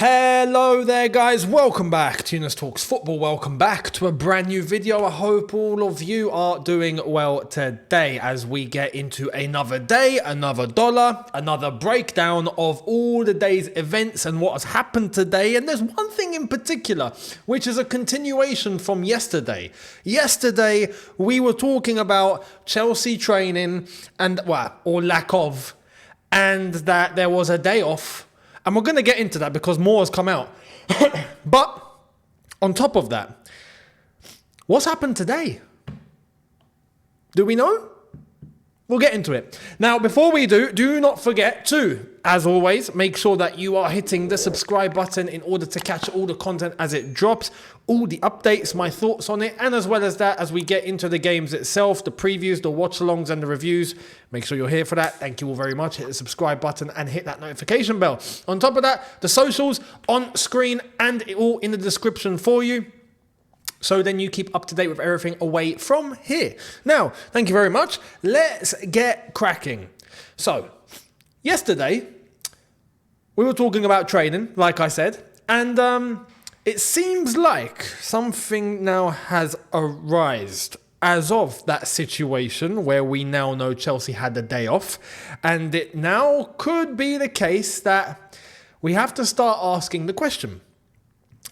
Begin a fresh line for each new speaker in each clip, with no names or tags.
Hello there guys, welcome back to Younes Talks Football, welcome back to a brand new video. I hope all of you are doing well today as we get into another day, another dollar, another breakdown of all the day's events and what has happened today. And there's one thing in particular, which is a continuation from yesterday. Yesterday, we were talking about Chelsea training and, or lack of, and that there was a day off. And we're going to get into that because more has come out. But on top of that, what's happened today? Do we know? We'll get into it. Now, before we do not forget to, as always, make sure that you are hitting the subscribe button in order to catch all the content as it drops, all the updates, my thoughts on it, and as well as that, as we get into the games itself, the previews, the watch-alongs, and the reviews. Make sure you're here for that. Thank you all very much. Hit the subscribe button and hit that notification bell. On top of that, the socials on screen and all in the description for you. So then you keep up to date with everything away from here. Now, thank you very much. Let's get cracking. So, yesterday, we were talking about training, like I said, and it seems like something now has arisen as of that situation where we now know Chelsea had the day off, and it now could be the case that we have to start asking the question,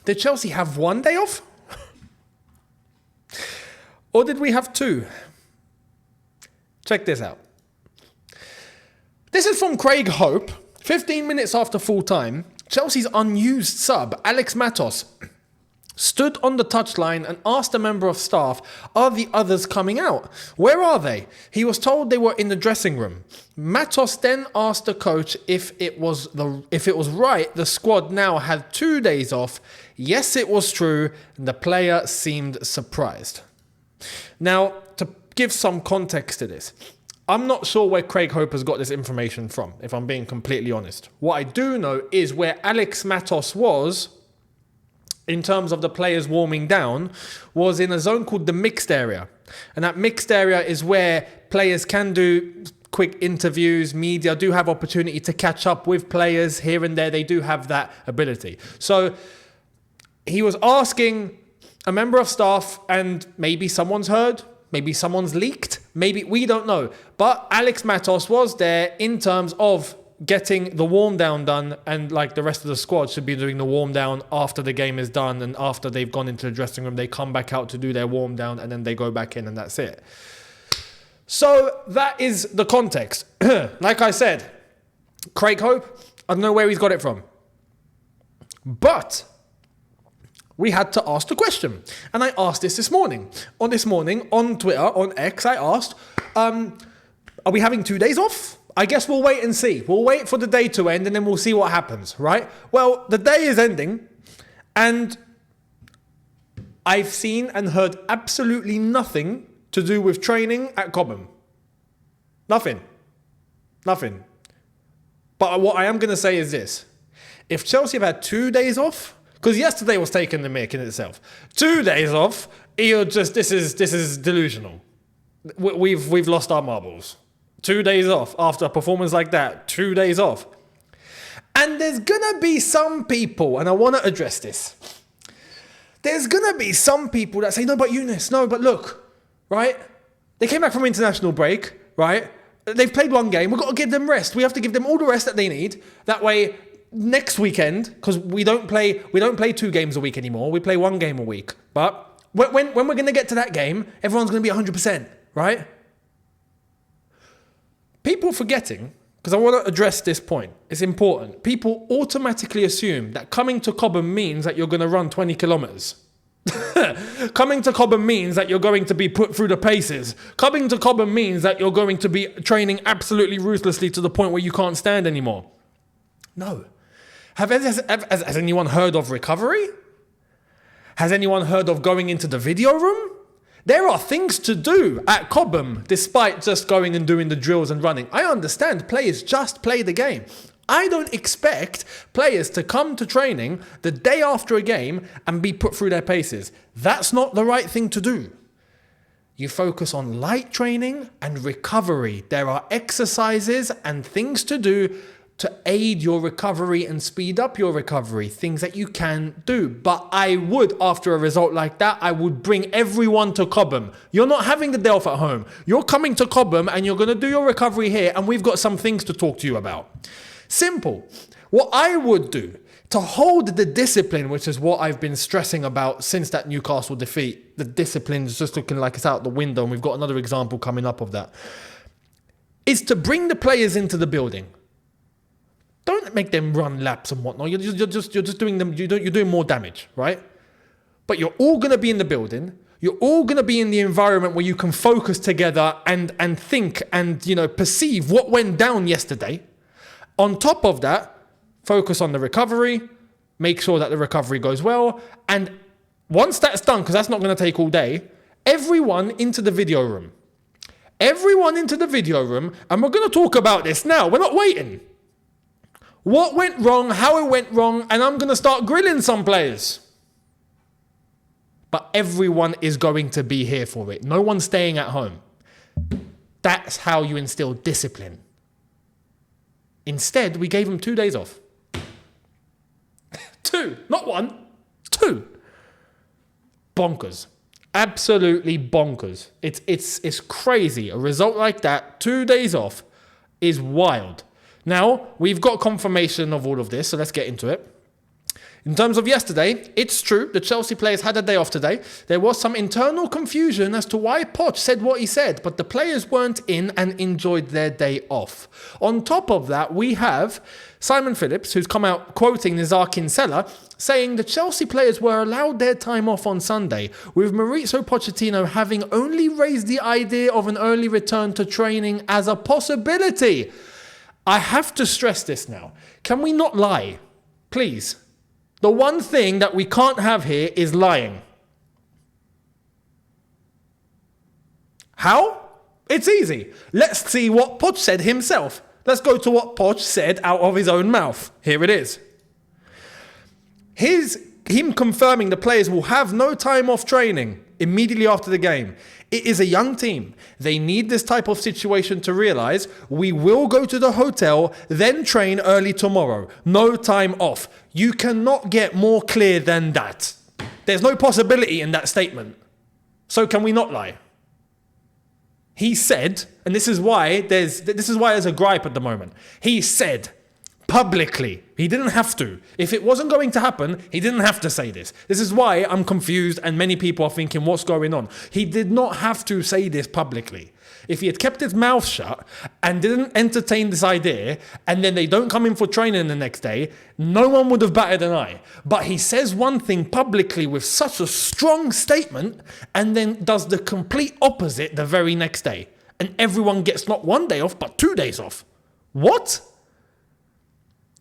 did Chelsea have one day off? Or did we have two? Check this out. This is from Craig Hope. 15 minutes after full time, Chelsea's unused sub, Alex Matos, stood on the touchline and asked a member of staff, are the others coming out? Where are they? He was told they were in the dressing room. Matos then asked the coach if it was right the squad now had 2 days off. Yes, it was true, and the player seemed surprised. Now, to give some context to this, I'm not sure where Craig Hope has got this information from, if I'm being completely honest. What I do know is where Alex Matos was, in terms of the players warming down, was in a zone called the mixed area. And that mixed area is where players can do quick interviews, media do have opportunity to catch up with players here and there. They do have that ability. So he was asking a member of staff, and maybe someone's heard, maybe someone's leaked, maybe we don't know. But Alex Matos was there in terms of getting the warm down done, and like the rest of the squad should be doing the warm down after the game is done, and after they've gone into the dressing room, they come back out to do their warm down, and then they go back in, and that's it. So that is the context. Like I said, Craig Hope, I don't know where he's got it from. But we had to ask the question. And I asked this morning. On Twitter, on X, I asked, are we having 2 days off? I guess we'll wait and see. We'll wait for the day to end and then we'll see what happens, right? Well, the day is ending and I've seen and heard absolutely nothing to do with training at Cobham. Nothing. But what I am going to say is this. If Chelsea have had 2 days off, because yesterday was taking the mick in itself. 2 days off, this is delusional. We've lost our marbles. 2 days off after a performance like that. 2 days off. And there's gonna be some people, and I want to address this. There's gonna be some people that say, no, but Younes, no, but look, right? They came back from international break, right? They've played one game. We've got to give them rest. We have to give them all the rest that they need. That way, next weekend, because we don't play 2 games a week anymore. We play 1 game a week. But when we're going to get to that game, everyone's going to be 100%, right? People forgetting, because I want to address this point. It's important. People automatically assume that coming to Cobham means that you're going to run 20 kilometers. Coming to Cobham means that you're going to be put through the paces. Coming to Cobham means that you're going to be training absolutely ruthlessly to the point where you can't stand anymore. No. Has anyone heard of recovery? Has anyone heard of going into the video room? There are things to do at Cobham despite just going and doing the drills and running. I understand players just play the game. I don't expect players to come to training the day after a game and be put through their paces. That's not the right thing to do. You focus on light training and recovery. There are exercises and things to do to aid your recovery and speed up your recovery, things that you can do. But I would, after a result like that, I would bring everyone to Cobham. You're not having the day off at home. You're coming to Cobham and you're going to do your recovery here, and we've got some things to talk to you about. Simple. What I would do to hold the discipline, which is what I've been stressing about since that Newcastle defeat, the discipline is just looking like it's out the window, and we've got another example coming up of that, is to bring the players into the building. Don't make them run laps and whatnot. You're just doing them. You're doing more damage, right? But you're all going to be in the building. You're all going to be in the environment where you can focus together and think and perceive what went down yesterday. On top of that, focus on the recovery. Make sure that the recovery goes well. And once that's done, because that's not going to take all day, everyone into the video room. Everyone into the video room, and we're going to talk about this now. We're not waiting. What went wrong, how it went wrong, and I'm going to start grilling some players. But everyone is going to be here for it. No one's staying at home. That's how you instill discipline. Instead, we gave them 2 days off. 2, not 1, 2. Bonkers. Absolutely bonkers. It's crazy. A result like that, 2 days off, is wild. Now, we've got confirmation of all of this, so let's get into it. In terms of yesterday, it's true, the Chelsea players had a day off today. There was some internal confusion as to why Poch said what he said, but the players weren't in and enjoyed their day off. On top of that, we have Simon Phillips, who's come out quoting Nizar Kinsella, saying the Chelsea players were allowed their time off on Sunday, with Mauricio Pochettino having only raised the idea of an early return to training as a possibility. I have to stress this now. Can we not lie? Please. The one thing that we can't have here is lying. How? It's easy. Let's see what Poch said himself. Let's go to what Poch said out of his own mouth. Here it is. Him confirming the players will have no time off training immediately after the game. It is a young team. They need this type of situation to realise we will go to the hotel, then train early tomorrow. No time off. You cannot get more clear than that. There's no possibility in that statement. So can we not lie? He said, and this is why there's a gripe at the moment. He said publicly, he didn't have to. If it wasn't going to happen, he didn't have to say this. This is why I'm confused and many people are thinking, what's going on? He did not have to say this publicly. If he had kept his mouth shut and didn't entertain this idea, and then they don't come in for training the next day, no one would have batted an eye. But he says one thing publicly with such a strong statement and then does the complete opposite the very next day. And everyone gets not 1 day off, but 2 days off. What?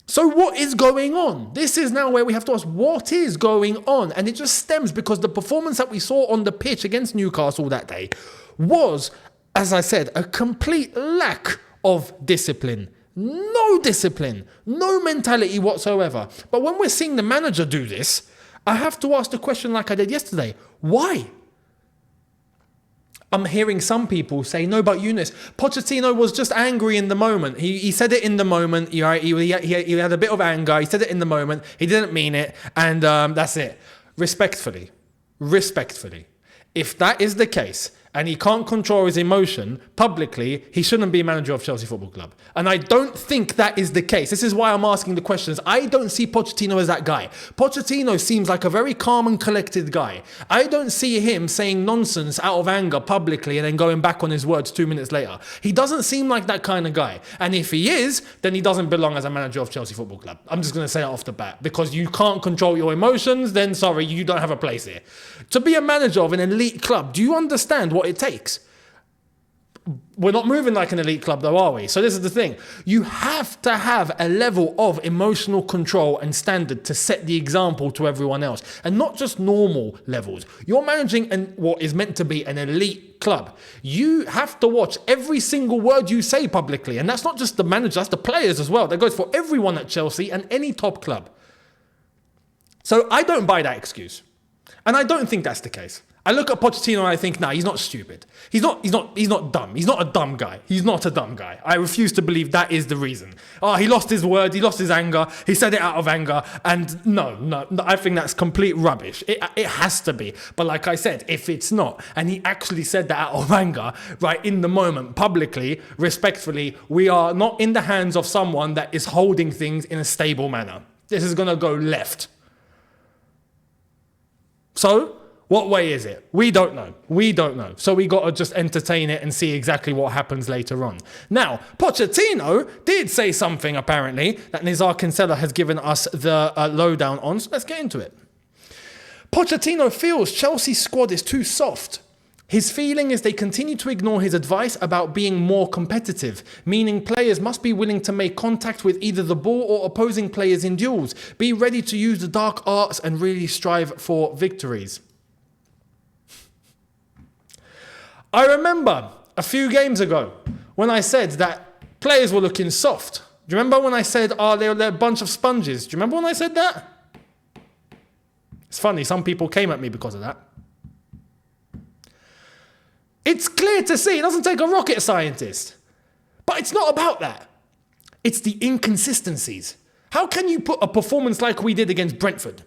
So what is going on? This is now where we have to ask, what is going on? And it just stems because the performance that we saw on the pitch against Newcastle that day was, as I said, a complete lack of discipline. No discipline, no mentality whatsoever. But when we're seeing the manager do this, I have to ask the question like I did yesterday. Why? I'm hearing some people say, no, but Younes, Pochettino was just angry in the moment. He said it in the moment. He had a bit of anger. He said it in the moment. He didn't mean it. And that's it. Respectfully, if that is the case, and he can't control his emotion publicly, he shouldn't be manager of Chelsea Football Club. And I don't think that is the case. This is why I'm asking the questions. I don't see Pochettino as that guy. Pochettino seems like a very calm and collected guy. I don't see him saying nonsense out of anger publicly and then going back on his words 2 minutes later. He doesn't seem like that kind of guy. And if he is, then he doesn't belong as a manager of Chelsea Football Club. I'm just going to say it off the bat. Because you can't control your emotions, then sorry, you don't have a place here. To be a manager of an elite club, do you understand what it takes? We're not moving like an elite club though, are we? So this is the thing. You have to have a level of emotional control and standard to set the example to everyone else. And not just normal levels. You're managing what is meant to be an elite club. You have to watch every single word you say publicly. And that's not just the manager, that's the players as well. That goes for everyone at Chelsea and any top club. So I don't buy that excuse. And I don't think that's the case. I look at Pochettino and I think, nah, he's not stupid. He's not dumb. He's not a dumb guy. He's not a dumb guy. I refuse to believe that is the reason. Oh, he lost his word. He lost his anger. He said it out of anger. And no, I think that's complete rubbish. It has to be. But like I said, if it's not, and he actually said that out of anger, right, in the moment, publicly, respectfully, we are not in the hands of someone that is holding things in a stable manner. This is going to go left. So, what way is it? We don't know. So we got to just entertain it and see exactly what happens later on. Now, Pochettino did say something, apparently, that Nizar Kinsella has given us the lowdown on. So let's get into it. Pochettino feels Chelsea's squad is too soft. His feeling is they continue to ignore his advice about being more competitive, meaning players must be willing to make contact with either the ball or opposing players in duels, be ready to use the dark arts and really strive for victories. I remember a few games ago when I said that players were looking soft. Do you remember when I said, they're a bunch of sponges? Do you remember when I said that? It's funny, some people came at me because of that. It's clear to see, it doesn't take a rocket scientist. But it's not about that. It's the inconsistencies. How can you put a performance like we did against Brentford?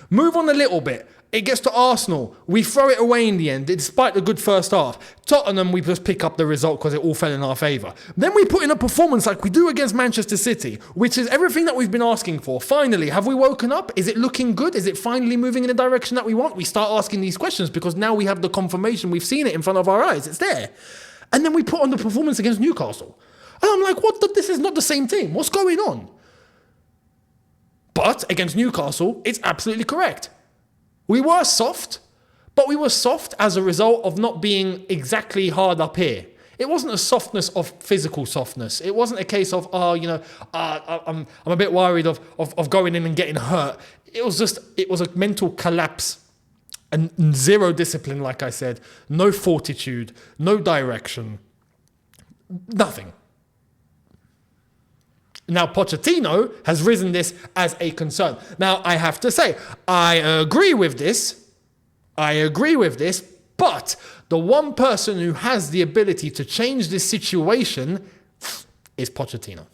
Move on a little bit. It gets to Arsenal. We throw it away in the end, despite the good first half. Tottenham, we just pick up the result because it all fell in our favour. Then we put in a performance like we do against Manchester City, which is everything that we've been asking for. Finally, have we woken up? Is it looking good? Is it finally moving in the direction that we want? We start asking these questions because now we have the confirmation. We've seen it in front of our eyes. It's there. And then we put on the performance against Newcastle. And I'm like, this is not the same team. What's going on? But against Newcastle, it's absolutely correct. We were soft, but we were soft as a result of not being exactly hard up here. It wasn't a softness of physical softness. It wasn't a case of, I'm a bit worried of going in and getting hurt. It was a mental collapse and zero discipline, like I said. No fortitude, no direction, nothing. Now, Pochettino has risen this as a concern. Now, I have to say, I agree with this, but the one person who has the ability to change this situation is Pochettino.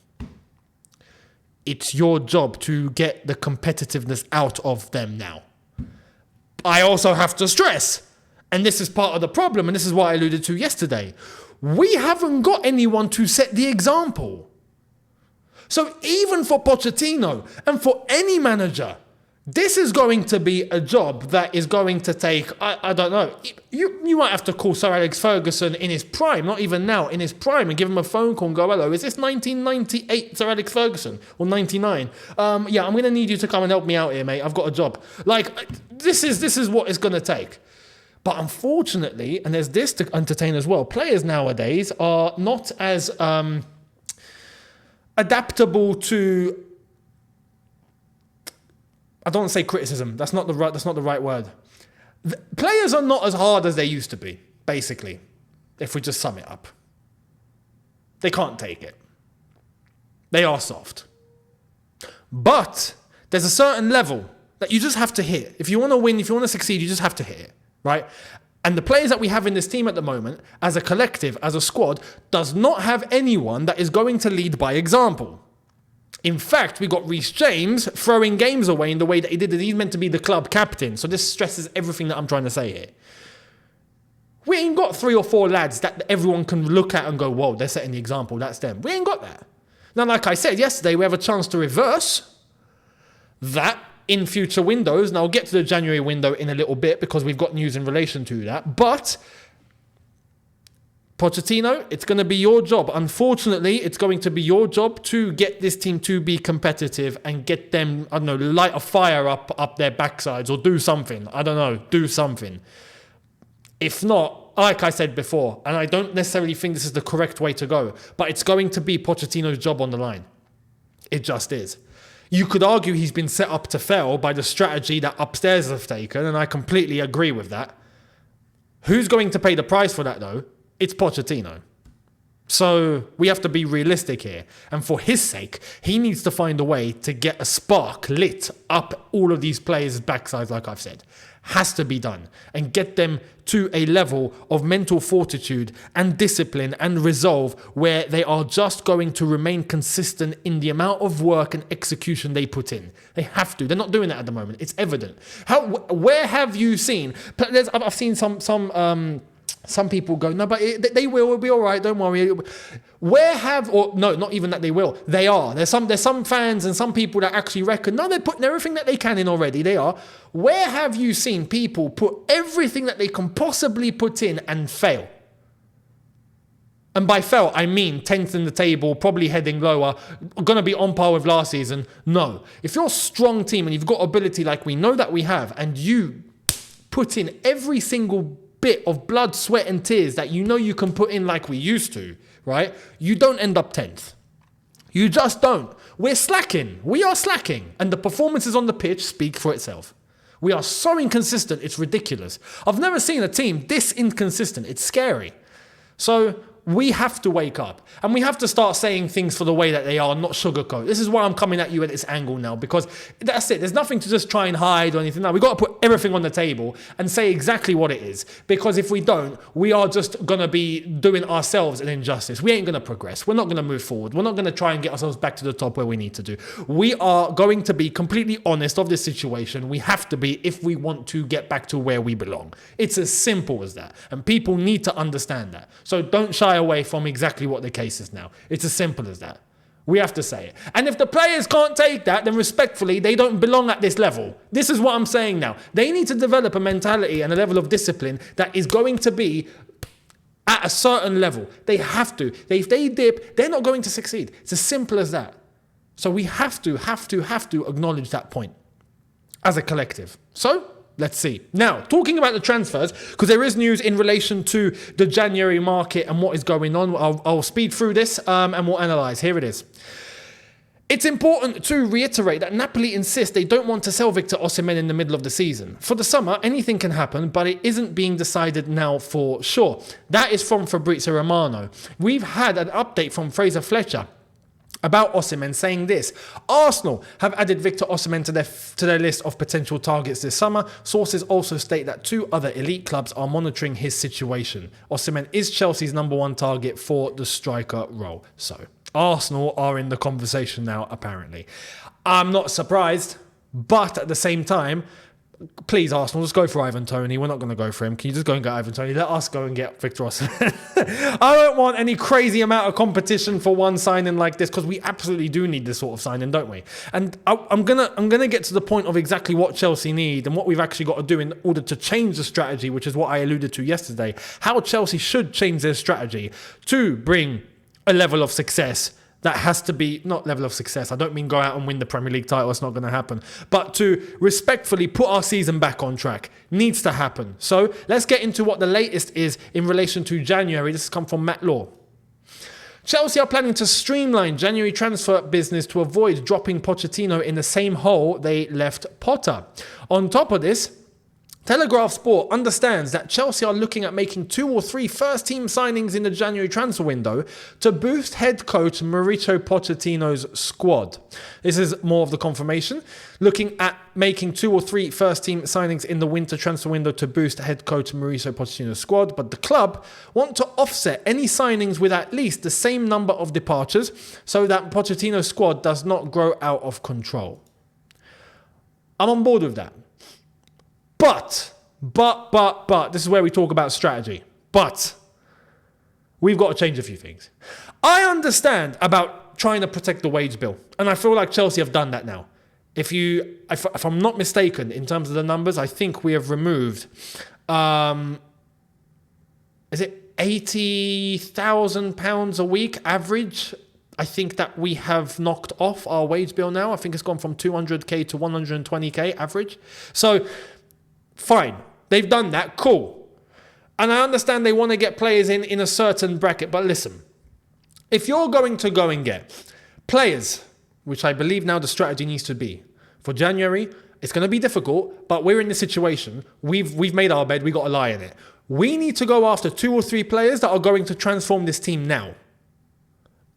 It's your job to get the competitiveness out of them now. I also have to stress, and this is part of the problem, and this is what I alluded to yesterday, we haven't got anyone to set the example. So even for Pochettino and for any manager, this is going to be a job that is going to take, I don't know, you might have to call Sir Alex Ferguson in his prime, not even now, in his prime, and give him a phone call and go, hello, is this 1998 Sir Alex Ferguson or 99? I'm going to need you to come and help me out here, mate. I've got a job. Like, this is what it's going to take. But unfortunately, and there's this to entertain as well, players nowadays are not as adaptable to, I don't want to say criticism. That's not the right word. Players are not as hard as they used to be, basically, if we just sum it up. They can't take it. They are soft. But there's a certain level that you just have to hit. If you want to win, if you want to succeed, you just have to hit it, right? And the players that we have in this team at the moment, as a collective, as a squad, does not have anyone that is going to lead by example. In fact, we got Reece James throwing games away in the way that he did. He's meant to be the club captain. So this stresses everything that I'm trying to say here. We ain't got 3 or 4 lads that everyone can look at and go, whoa, they're setting the example. That's them. We ain't got that. Now, like I said yesterday, we have a chance to reverse that in future windows. Now, I'll get to the January window in a little bit because we've got news in relation to that. But Pochettino, it's going to be your job. Unfortunately, it's going to be your job to get this team to be competitive and get them, I don't know, light a fire up their backsides or do something. I don't know, do something. If not, like I said before, and I don't necessarily think this is the correct way to go, but it's going to be Pochettino's job on the line. It just is. You could argue he's been set up to fail by the strategy that upstairs have taken, and I completely agree with that. Who's going to pay the price for that, though? It's Pochettino. So we have to be realistic here. And for his sake, he needs to find a way to get a spark lit up all of these players' backsides, like I've said. Has to be done. And get them to a level of mental fortitude and discipline and resolve where they are just going to remain consistent in the amount of work and execution they put in. They have to. They're not doing that at the moment. It's evident. Where have you seen... I've seen some people go, no, but they will be all right, don't worry. Not even that they will. They are. There's some fans and some people that actually reckon, no, they're putting everything that they can in already. They are. Where have you seen people put everything that they can possibly put in and fail? And by fail, I mean 10th in the table, probably heading lower, going to be on par with last season. No. If you're a strong team and you've got ability like we know that we have, and you put in every single bit of blood, sweat and tears that you know you can put in like we used to, right? You don't end up 10th. You just don't. We're slacking. We are slacking. And the performances on the pitch speak for itself. We are so inconsistent, it's ridiculous. I've never seen a team this inconsistent. It's scary. So we have to wake up and we have to start saying things for the way that they are, not sugarcoat. This is why I'm coming at you at this angle now, because that's it. There's nothing to just try and hide or anything. No, we've got to put everything on the table and say exactly what it is, because if we don't, we are just going to be doing ourselves an injustice. We ain't going to progress. We're not going to move forward. We're not going to try and get ourselves back to the top where we need to do. We are going to be completely honest of this situation. We have to be if we want to get back to where we belong. It's as simple as that. And people need to understand that. So don't shy away from exactly what the case is now. It's as simple as that. We have to say it. And if the players can't take that, then respectfully, they don't belong at this level. This is what I'm saying now. They need to develop a mentality and a level of discipline that is going to be at a certain level. They have to. If they dip, they're not going to succeed. It's as simple as that. So we have to acknowledge that point as a collective. So let's see. Now, talking about the transfers, because there is news in relation to the January market and what is going on. I'll speed through this and we'll analyse. Here it is. It's important to reiterate that Napoli insist they don't want to sell Victor Osimhen in the middle of the season. For the summer, anything can happen, but it isn't being decided now for sure. That is from Fabrizio Romano. We've had an update from Fraser Fletcher about Osimhen saying this: Arsenal have added Victor Osimhen to their list of potential targets this summer. Sources also state that 2 other elite clubs are monitoring his situation. Osimhen is Chelsea's number 1 target for the striker role. So Arsenal are in the conversation now, apparently. I'm not surprised, but at the same time, please, Arsenal, just go for Ivan Toney. We're not going to go for him. Can you just go and get Ivan Toney? Let us go and get Victor Osimhen. I don't want any crazy amount of competition for one signing like this, because we absolutely do need this sort of signing, don't we? And I'm gonna get to the point of exactly what Chelsea need and what we've actually got to do in order to change the strategy, which is what I alluded to yesterday. How Chelsea should change their strategy to bring a level of success. That has to be, not level of success, I don't mean go out and win the Premier League title, it's not going to happen, but to respectfully put our season back on track needs to happen. So let's get into what the latest is in relation to January. This has come from Matt Law. Chelsea are planning to streamline January transfer business to avoid dropping Pochettino in the same hole they left Potter. On top of this, Telegraph Sport understands that Chelsea are looking at making 2 or 3 first-team signings in the January transfer window to boost head coach Mauricio Pochettino's squad. This is more of the confirmation. Looking at making 2 or 3 first-team signings in the winter transfer window to boost head coach Mauricio Pochettino's squad, but the club want to offset any signings with at least the same number of departures so that Pochettino's squad does not grow out of control. I'm on board with that. But, this is where we talk about strategy. But, we've got to change a few things. I understand about trying to protect the wage bill. And I feel like Chelsea have done that now. If I'm not mistaken, in terms of the numbers, I think we have removed, is it £80,000 a week average? I think that we have knocked off our wage bill now. I think it's gone from 200k to 120k average. So, fine. They've done that. Cool. And I understand they want to get players in a certain bracket. But listen, if you're going to go and get players, which I believe now the strategy needs to be, for January, it's going to be difficult, but we're in this situation. We've made our bed. We got to lie in it. We need to go after 2 or 3 players that are going to transform this team now.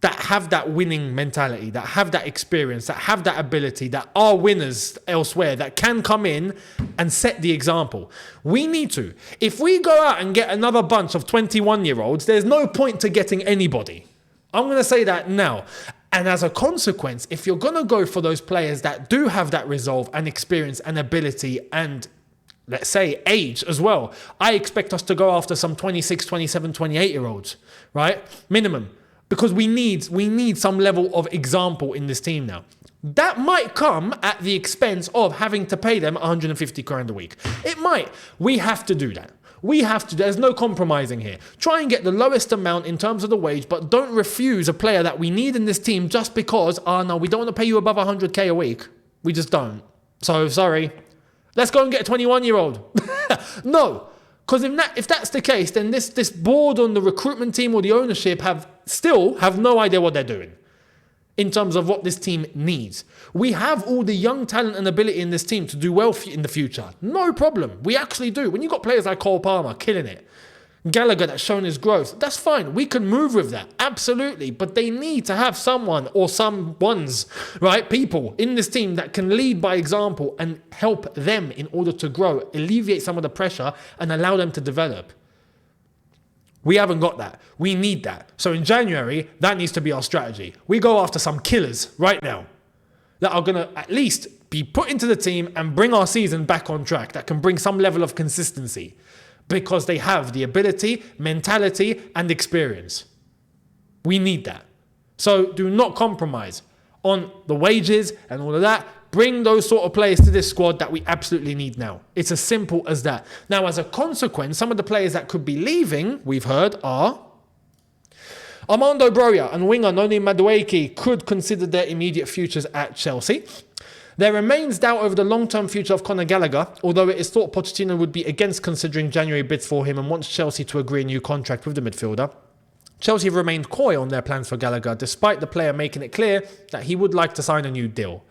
that have that winning mentality, that have that experience, that have that ability, that are winners elsewhere, that can come in and set the example. We need to. If we go out and get another bunch of 21-year-olds, there's no point to getting anybody. I'm going to say that now. And as a consequence, if you're going to go for those players that do have that resolve and experience and ability and, let's say, age as well, I expect us to go after some 26, 27, 28-year-olds, right? Minimum. Because we need some level of example in this team now. That might come at the expense of having to pay them 150 grand a week. It might. We have to do that. There's no compromising here. Try and get the lowest amount in terms of the wage, but don't refuse a player that we need in this team just because, no, we don't want to pay you above 100k a week. We just don't. So, sorry. Let's go and get a 21-year-old. No. Because if that's the case, then this board on the recruitment team or the ownership have no idea what they're doing in terms of what this team needs. We have all the young talent and ability in this team to do well in the future. No problem. We actually do. When you've got players like Cole Palmer killing it, Gallagher that's shown his growth, that's fine. We can move with that. Absolutely. But they need to have someone or some ones, right, people in this team that can lead by example and help them in order to grow, alleviate some of the pressure and allow them to develop. We haven't got that. We need that. So in January, that needs to be our strategy. We go after some killers right now that are going to at least be put into the team and bring our season back on track, that can bring some level of consistency. Because they have the ability, mentality, and experience. We need that. So do not compromise on the wages and all of that. Bring those sort of players to this squad that we absolutely need now. It's as simple as that. Now, as a consequence, some of the players that could be leaving, we've heard, are Armando Broja and winger Noni Madueke could consider their immediate futures at Chelsea. There remains doubt over the long-term future of Conor Gallagher, although it is thought Pochettino would be against considering January bids for him and wants Chelsea to agree a new contract with the midfielder. Chelsea have remained coy on their plans for Gallagher, despite the player making it clear that he would like to sign a new deal.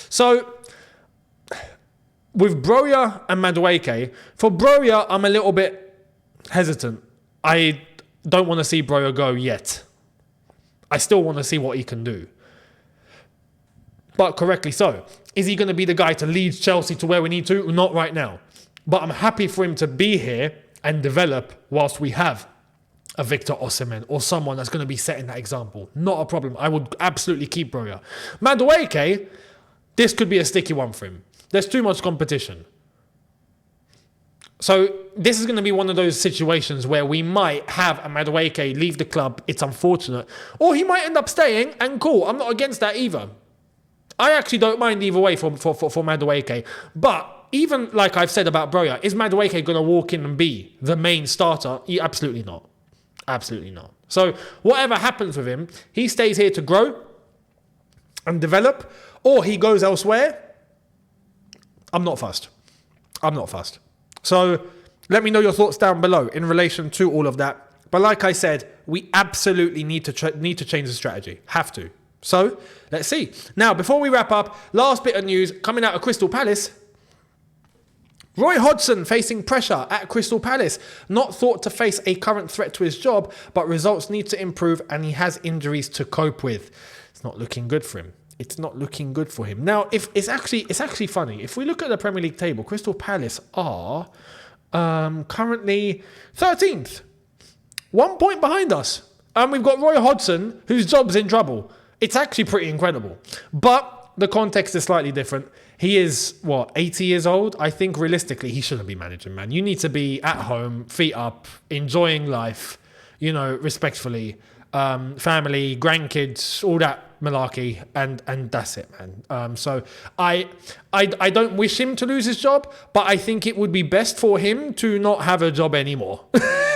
So, with Broja and Madueke, for Broja, I'm a little bit hesitant. I don't want to see Broja go yet. I still want to see what he can do. But correctly so. Is he going to be the guy to lead Chelsea to where we need to? Not right now. But I'm happy for him to be here and develop whilst we have a Victor Osimhen or someone that's going to be setting that example. Not a problem. I would absolutely keep Broja. Madueke, this could be a sticky one for him. There's too much competition. So this is going to be one of those situations where we might have a Madueke leave the club. It's unfortunate. Or he might end up staying, and cool. I'm not against that either. I actually don't mind either way for Madueke. But even like I've said about Broja, is Madueke going to walk in and be the main starter? Absolutely not. Absolutely not. So whatever happens with him, he stays here to grow and develop, or he goes elsewhere. I'm not fussed. So let me know your thoughts down below in relation to all of that. But like I said, we absolutely need to change the strategy. Have to. So, let's see. Now, before we wrap up, last bit of news coming out of Crystal Palace. Roy Hodgson facing pressure at Crystal Palace. Not thought to face a current threat to his job, but results need to improve and he has injuries to cope with. It's not looking good for him. Now, if it's actually funny. If we look at the Premier League table, Crystal Palace are currently 13th. 1 point behind us. And we've got Roy Hodgson, whose job's in trouble. It's actually pretty incredible. But the context is slightly different. He is, 80 years old? I think realistically, he shouldn't be managing, man. You need to be at home, feet up, enjoying life, respectfully. Family, grandkids, all that malarkey, and that's it, man. So I don't wish him to lose his job, but I think it would be best for him to not have a job anymore.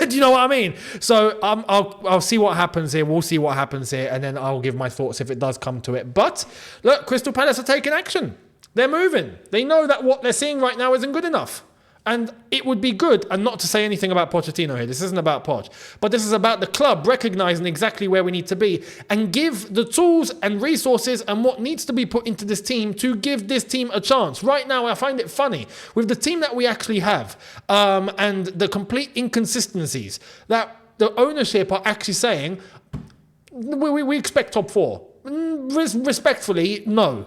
Do you know what I mean? So I'll see what happens here. We'll see what happens here, and then I'll give my thoughts if it does come to it. But look, Crystal Palace are taking action. They're moving. They know that what they're seeing right now isn't good enough. And it would be good, and not to say anything about Pochettino here, this isn't about Poch, but this is about the club recognising exactly where we need to be and give the tools and resources and what needs to be put into this team to give this team a chance. Right now, I find it funny, with the team that we actually have and the complete inconsistencies, that the ownership are actually saying, we expect top 4. Respectfully, no.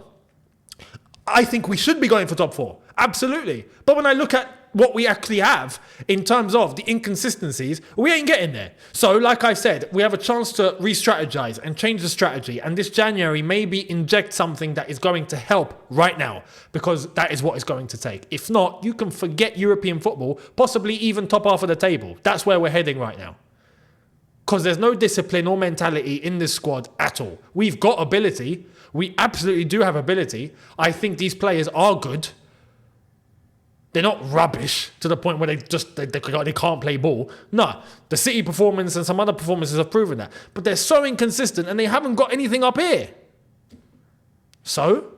I think we should be going for top 4. Absolutely. But when I look at what we actually have in terms of the inconsistencies, we ain't getting there. So like I said, we have a chance to re-strategize and change the strategy. And this January, maybe inject something that is going to help right now, because that is what it's going to take. If not, you can forget European football, possibly even top half of the table. That's where we're heading right now. Because there's no discipline or mentality in this squad at all. We've got ability. We absolutely do have ability. I think these players are good. They're not rubbish to the point where they can't play ball. No, the City performance and some other performances have proven that. But they're so inconsistent and they haven't got anything up here. So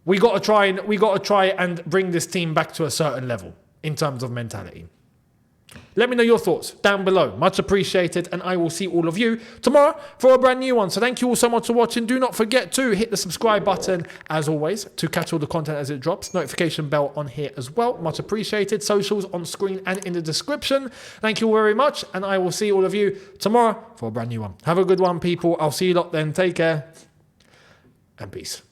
we got to try and bring this team back to a certain level in terms of mentality. Let me know your thoughts down below. Much appreciated, and I will see all of you tomorrow for a brand new one. So thank you all so much for watching. Do not forget to hit the subscribe button, as always, to catch all the content as it drops. Notification bell on here as well. Much appreciated. Socials on screen and in the description. Thank you all very much, and I will see all of you tomorrow for a brand new one. Have a good one, people. I'll see you lot then. Take care, and peace.